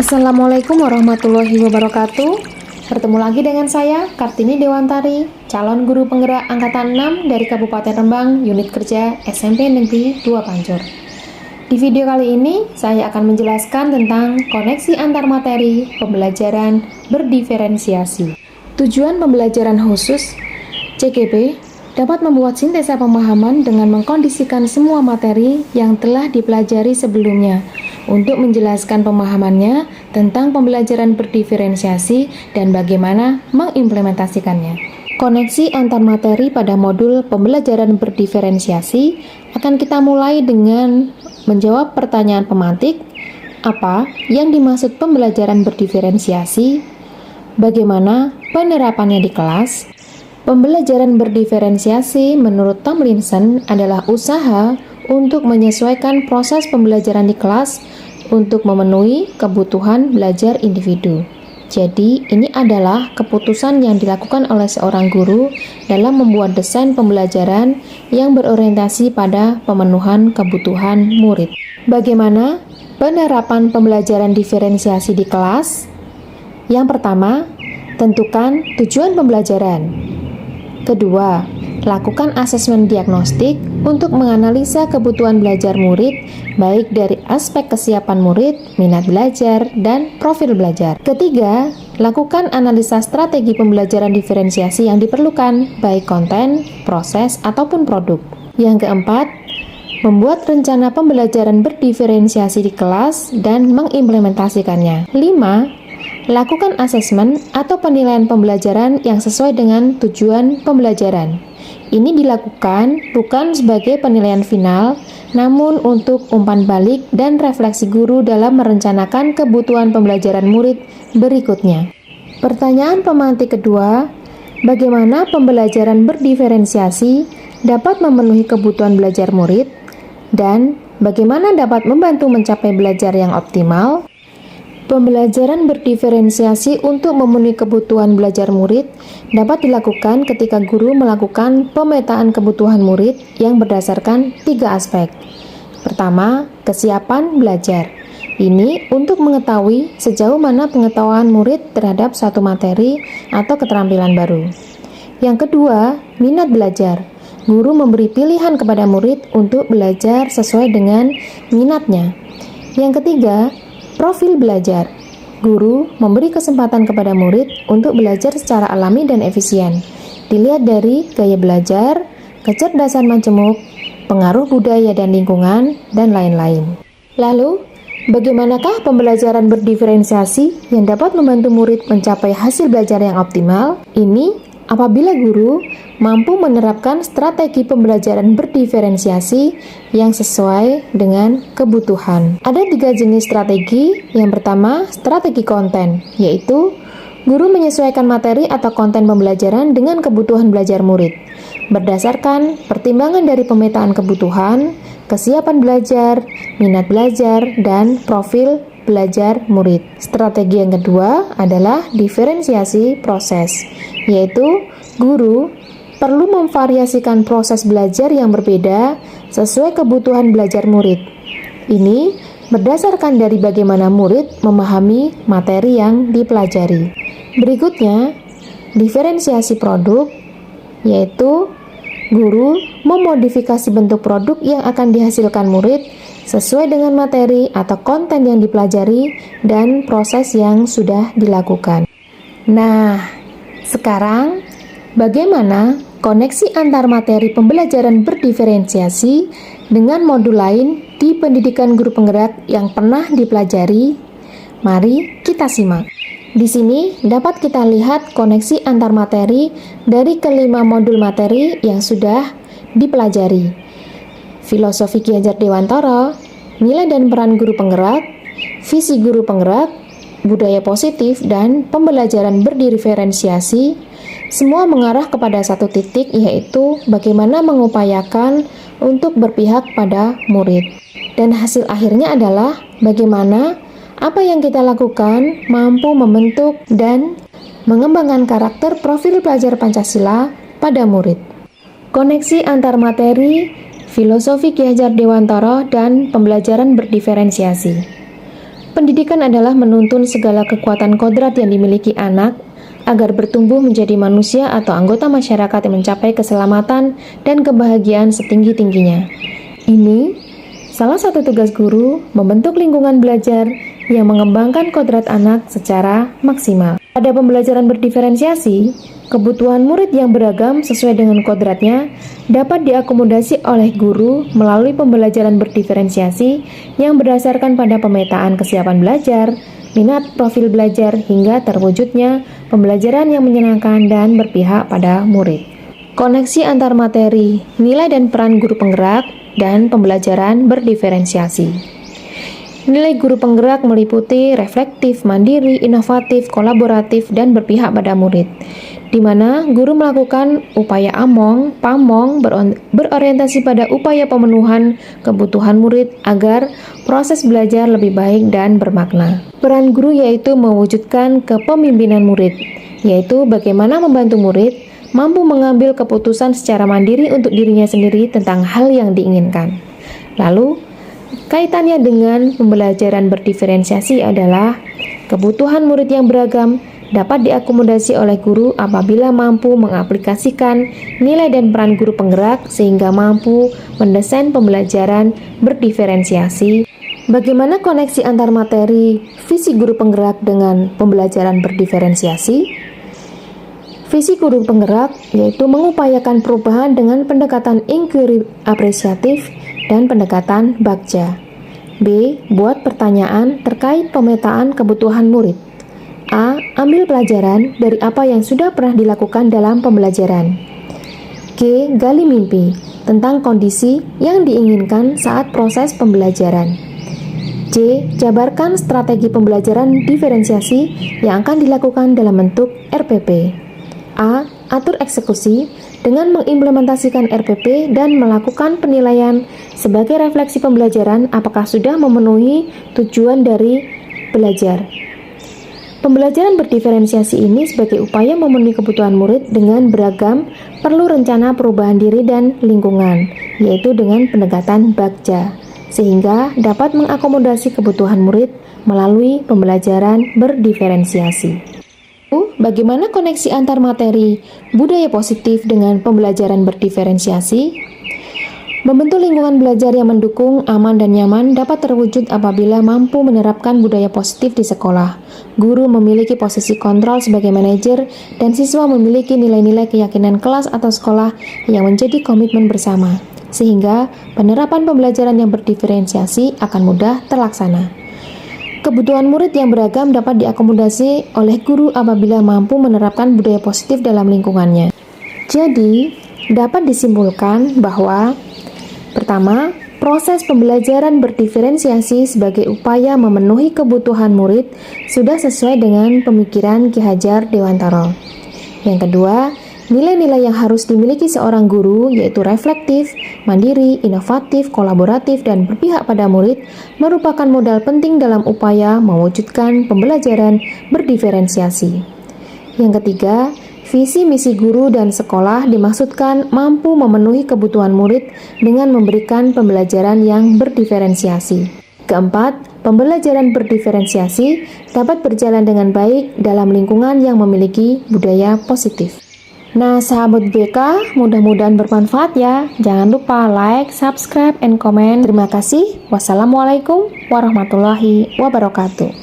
Assalamualaikum warahmatullahi wabarakatuh. Bertemu lagi dengan saya, Kartini Dewantari, calon guru penggerak Angkatan 6 dari Kabupaten Rembang, unit kerja SMP Negeri 2 Pancur. Di video kali ini, saya akan menjelaskan tentang koneksi antar materi pembelajaran berdiferensiasi. Tujuan pembelajaran khusus CGP dapat membuat sintesa pemahaman dengan mengkondisikan semua materi yang telah dipelajari sebelumnya untuk menjelaskan pemahamannya tentang pembelajaran berdiferensiasi dan bagaimana mengimplementasikannya. Koneksi antar materi pada modul pembelajaran berdiferensiasi akan kita mulai dengan menjawab pertanyaan pemantik, apa yang dimaksud pembelajaran berdiferensiasi, bagaimana penerapannya di kelas. Pembelajaran berdiferensiasi menurut Tomlinson adalah usaha untuk menyesuaikan proses pembelajaran di kelas untuk memenuhi kebutuhan belajar individu. Jadi, ini adalah keputusan yang dilakukan oleh seorang guru dalam membuat desain pembelajaran yang berorientasi pada pemenuhan kebutuhan murid. Bagaimana penerapan pembelajaran diferensiasi di kelas? Yang pertama, tentukan tujuan pembelajaran. Kedua, lakukan asesmen diagnostik untuk menganalisa kebutuhan belajar murid, baik dari aspek kesiapan murid, minat belajar, dan profil belajar. Ketiga, lakukan analisa strategi pembelajaran diferensiasi yang diperlukan, baik konten, proses, ataupun produk. Yang keempat, membuat rencana pembelajaran berdiferensiasi di kelas dan mengimplementasikannya. 5. Lakukan asesmen atau penilaian pembelajaran yang sesuai dengan tujuan pembelajaran. Ini dilakukan bukan sebagai penilaian final, namun untuk umpan balik dan refleksi guru dalam merencanakan kebutuhan pembelajaran murid berikutnya. Pertanyaan pemantik kedua, bagaimana pembelajaran berdiferensiasi dapat memenuhi kebutuhan belajar murid, dan bagaimana dapat membantu mencapai belajar yang optimal? Pembelajaran berdiferensiasi untuk memenuhi kebutuhan belajar murid dapat dilakukan ketika guru melakukan pemetaan kebutuhan murid yang berdasarkan 3 aspek. Pertama, kesiapan belajar. Ini untuk mengetahui sejauh mana pengetahuan murid terhadap suatu materi atau keterampilan baru. Yang kedua, minat belajar. Guru memberi pilihan kepada murid untuk belajar sesuai dengan minatnya. Yang ketiga, profil belajar. Guru memberi kesempatan kepada murid untuk belajar secara alami dan efisien. Dilihat dari gaya belajar, kecerdasan majemuk, pengaruh budaya dan lingkungan, dan lain-lain. Lalu, bagaimanakah pembelajaran berdiferensiasi yang dapat membantu murid mencapai hasil belajar yang optimal? Ini apabila guru mampu menerapkan strategi pembelajaran berdiferensiasi yang sesuai dengan kebutuhan. Ada 3 jenis strategi. Yang pertama, strategi konten, yaitu guru menyesuaikan materi atau konten pembelajaran dengan kebutuhan belajar murid, berdasarkan pertimbangan dari pemetaan kebutuhan, kesiapan belajar, minat belajar, dan profil belajar murid. Strategi yang kedua adalah diferensiasi proses, yaitu guru perlu memvariasikan proses belajar yang berbeda sesuai kebutuhan belajar murid. Ini berdasarkan dari bagaimana murid memahami materi yang dipelajari. Berikutnya, diferensiasi produk, yaitu guru memodifikasi bentuk produk yang akan dihasilkan murid sesuai dengan materi atau konten yang dipelajari dan proses yang sudah dilakukan. Nah, sekarang bagaimana koneksi antar materi pembelajaran berdiferensiasi dengan modul lain di pendidikan guru penggerak yang pernah dipelajari? Mari kita simak. Di sini dapat kita lihat koneksi antar materi dari kelima modul materi yang sudah dipelajari. Filosofi Ki Hajar Dewantara, nilai dan peran guru penggerak, visi guru penggerak, budaya positif, dan pembelajaran berdiferensiasi, semua mengarah kepada satu titik, yaitu bagaimana mengupayakan untuk berpihak pada murid. Dan hasil akhirnya adalah bagaimana apa yang kita lakukan mampu membentuk dan mengembangkan karakter profil pelajar Pancasila pada murid. Koneksi antar materi, filosofi Ki Hajar Dewantara, dan pembelajaran berdiferensiasi. Pendidikan adalah menuntun segala kekuatan kodrat yang dimiliki anak agar bertumbuh menjadi manusia atau anggota masyarakat yang mencapai keselamatan dan kebahagiaan setinggi-tingginya. Ini salah satu tugas guru, membentuk lingkungan belajar yang mengembangkan kodrat anak secara maksimal. Pada pembelajaran berdiferensiasi, kebutuhan murid yang beragam sesuai dengan kodratnya dapat diakomodasi oleh guru melalui pembelajaran berdiferensiasi yang berdasarkan pada pemetaan kesiapan belajar, minat profil belajar hingga terwujudnya pembelajaran yang menyenangkan dan berpihak pada murid. Koneksi antar materi, nilai dan peran guru penggerak, dan pembelajaran berdiferensiasi. Nilai guru penggerak meliputi reflektif, mandiri, inovatif, kolaboratif, dan berpihak pada murid, di mana guru melakukan upaya among, pamong, berorientasi pada upaya pemenuhan kebutuhan murid agar proses belajar lebih baik dan bermakna. Peran guru yaitu mewujudkan kepemimpinan murid, yaitu bagaimana membantu murid mampu mengambil keputusan secara mandiri untuk dirinya sendiri tentang hal yang diinginkan. Lalu, kaitannya dengan pembelajaran berdiferensiasi adalah kebutuhan murid yang beragam dapat diakomodasi oleh guru apabila mampu mengaplikasikan nilai dan peran guru penggerak sehingga mampu mendesain pembelajaran berdiferensiasi. Bagaimana koneksi antar materi visi guru penggerak dengan pembelajaran berdiferensiasi? Visi guru penggerak yaitu mengupayakan perubahan dengan pendekatan inquiry apresiatif dan pendekatan bagja. B. Buat pertanyaan terkait pemetaan kebutuhan murid. A. Ambil pelajaran dari apa yang sudah pernah dilakukan dalam pembelajaran. G. Gali mimpi tentang kondisi yang diinginkan saat proses pembelajaran. C. Jabarkan strategi pembelajaran diferensiasi yang akan dilakukan dalam bentuk RPP. A. Atur eksekusi dengan mengimplementasikan RPP dan melakukan penilaian sebagai refleksi pembelajaran apakah sudah memenuhi tujuan dari belajar. Pembelajaran berdiferensiasi ini sebagai upaya memenuhi kebutuhan murid dengan beragam perlu rencana perubahan diri dan lingkungan, yaitu dengan pendekatan bagja, sehingga dapat mengakomodasi kebutuhan murid melalui pembelajaran berdiferensiasi. Bagaimana koneksi antar materi budaya positif dengan pembelajaran berdiferensiasi? Membentuk lingkungan belajar yang mendukung, aman, dan nyaman dapat terwujud apabila mampu menerapkan budaya positif di sekolah. Guru memiliki posisi kontrol sebagai manajer, dan siswa memiliki nilai-nilai keyakinan kelas atau sekolah yang menjadi komitmen bersama, sehingga penerapan pembelajaran yang berdiferensiasi akan mudah terlaksana. Kebutuhan murid yang beragam dapat diakomodasi oleh guru apabila mampu menerapkan budaya positif dalam lingkungannya. Jadi, dapat disimpulkan bahwa pertama, proses pembelajaran berdiferensiasi sebagai upaya memenuhi kebutuhan murid sudah sesuai dengan pemikiran Ki Hajar Dewantara. Yang kedua, nilai-nilai yang harus dimiliki seorang guru yaitu reflektif, mandiri, inovatif, kolaboratif, dan berpihak pada murid merupakan modal penting dalam upaya mewujudkan pembelajaran berdiferensiasi. Yang ketiga, visi misi guru dan sekolah dimaksudkan mampu memenuhi kebutuhan murid dengan memberikan pembelajaran yang berdiferensiasi. Keempat, pembelajaran berdiferensiasi dapat berjalan dengan baik dalam lingkungan yang memiliki budaya positif. Nah, sahabat BK, mudah-mudahan bermanfaat ya. Jangan lupa like, subscribe, and comment. Terima kasih. Wassalamualaikum warahmatullahi wabarakatuh.